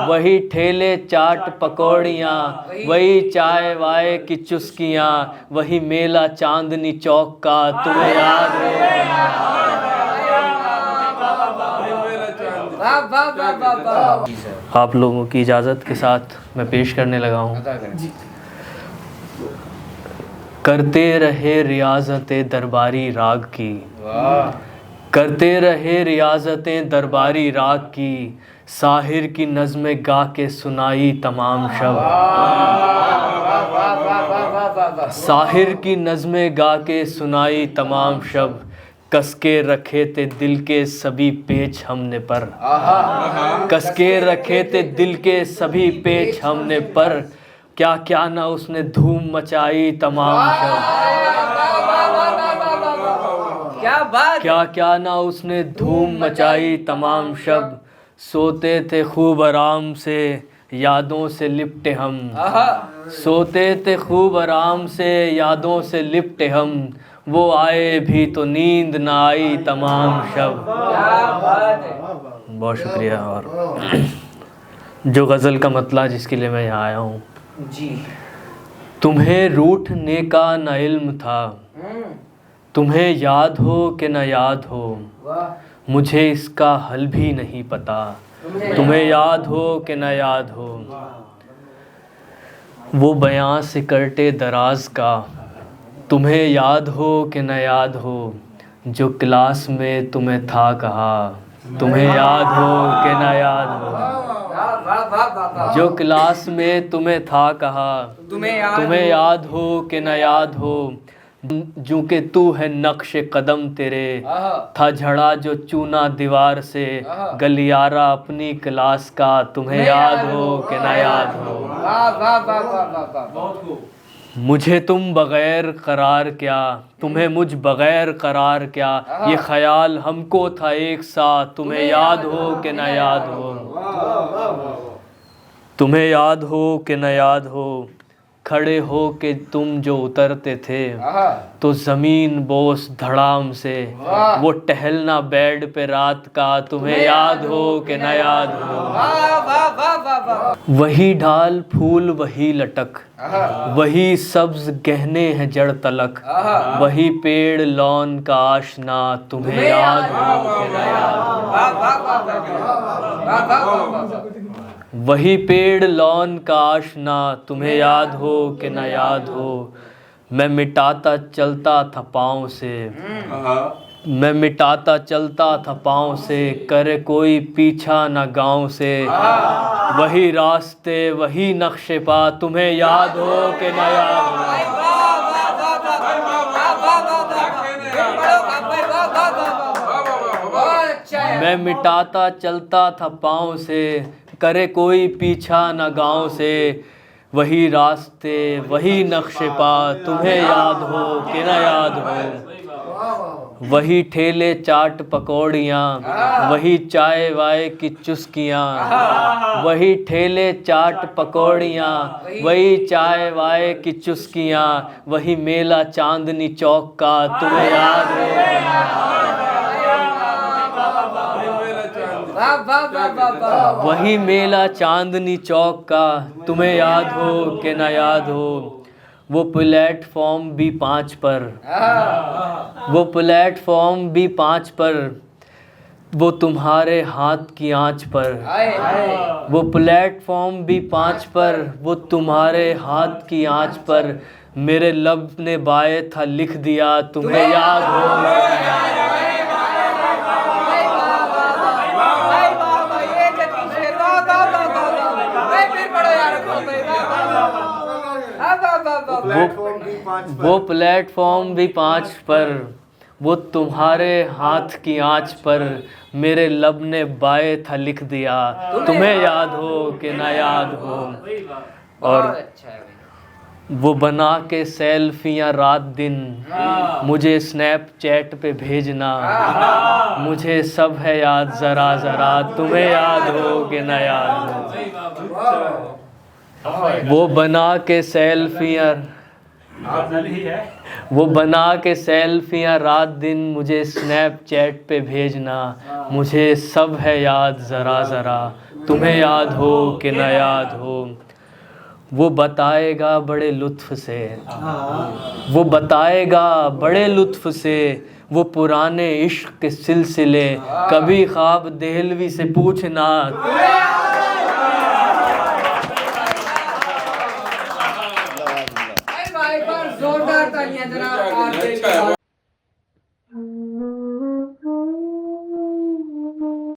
वही ठेले चाट पकौड़ियाँ, वही चाय वाय की चुस्कियाँ, वही मेला चांदनी चौक का, तुम्हें याद हो? आप लोगों की इजाज़त के साथ मैं पेश करने लगा हूँ। करते रहे रियाज़तें दरबारी राग की, करते रहे रियाज़तें दरबारी राग की, साहिर की नज़्में गा के सुनाई तमाम शब, साहिर की नज़्में गा के सुनाई तमाम शब, कसके रखे थे दिल के सभी पेच हमने पर, कसके रखे थे दिल के सभी पेच हमने पर, क्या क्या ना उसने धूम मचाई तमाम शब, क्या क्या ना उसने धूम मचाई तमाम शब, सोते थे खूब आराम से यादों से लिपटे हम, सोते थे खूब आराम से यादों से लिपटे हम, वो आए भी तो नींद ना आई तमाम शब। बहुत शुक्रिया। और जो गज़ल का मतला जिसके लिए मैं यहाँ आया हूँ जी। तुम्हें रूठने का न इल्म था, तुम्हें याद हो कि न याद हो, मुझे इसका हल भी नहीं पता, तुम्हें याद हो कि न याद हो। वो बयां से करटे दराज का, तुम्हें याद हो कि न याद हो, जो क्लास में तुम्हें था कहा, तुम्हें याद हो कि न याद हो, जो क्लास में तुम्हें था कहा, तुम्हें याद हो कि न याद हो, जो कि तू है नक्श कदम तेरे, था झड़ा जो चूना दीवार से, गलियारा अपनी क्लास का, तुम्हें याद हो कि न याद हो। मुझे तुम बग़ैर करार क्या, तुम्हें मुझ बग़ैर करार क्या, ये ख़याल हमको था एक साथ, तुम्हें याद हो कि न याद हो, तुम्हें याद हो कि न याद हो, खड़े हो के तुम जो उतरते थे तो ज़मीन बोस धड़ाम से, वो टहलना बेड पे रात का, तुम्हें याद हो कि न याद हो। वही ढाल फूल वही लटक, वही सब्ज़ गहने हैं जड़ तलक, वही पेड़ लौन का आशना, तुम्हें याद हो कि न याद हो। वही पेड़ लौन का आशना, तुम्हें याद हो कि न याद हो। मैं मिटाता चलता था पाँव से, मैं मिटाता चलता था पाँव से, करे कोई पीछा न गाँव से, वही रास्ते वही नक्शे पा, तुम्हें याद हो कि न याद हो। मैं मिटाता चलता था पाँव से, करे कोई पीछा न गाँव से, वही रास्ते वही नक्शे पा, तुम्हें याद हो कि न याद हो। वही ठेले चाट पकौड़ियाँ, वही चाय वाय की चुस्कियाँ, वही ठेले चाट पकौड़ियाँ, वही चाय वाय की चुस्कियाँ, वही मेला चांदनी चौक का, तुम्हें याद हो। वही मेला चांदनी चौक का, तुम्हें याद हो कि न याद हो। वो प्लेटफॉर्म भी 5 पर, वो प्लेटफॉर्म भी 5 पर, वो तुम्हारे हाथ की आंच पर, वो प्लेटफॉर्म भी 5 पर, वो तुम्हारे हाथ की आंच पर, मेरे लब ने बाए था लिख दिया, तुम्हें याद हो। वो प्लेटफॉर्म भी 5 पर, वो तुम्हारे हाथ की आंच पर, मेरे लब ने बाए था लिख दिया, तुम्हें याद हो कि न याद हो। और वो बना के सेल्फियाँ रात दिन, मुझे स्नैपचैट पे भेजना, मुझे सब है याद ज़रा ज़रा, तुम्हें याद हो कि न याद हो। वो बना के सेल्फियाँ, वो बना के सेल्फियाँ रात दिन, मुझे स्नैपचैट पे भेजना, मुझे सब है याद ज़रा ज़रा, तुम्हें याद हो कि न याद हो, वो बताएगा बड़े लुत्फ से, वो बताएगा बड़े लुत्फ से, वो पुराने इश्क के सिलसिले, कभी ख्वाब देहलवी से पूछना। जोरदार तालियां जनाब।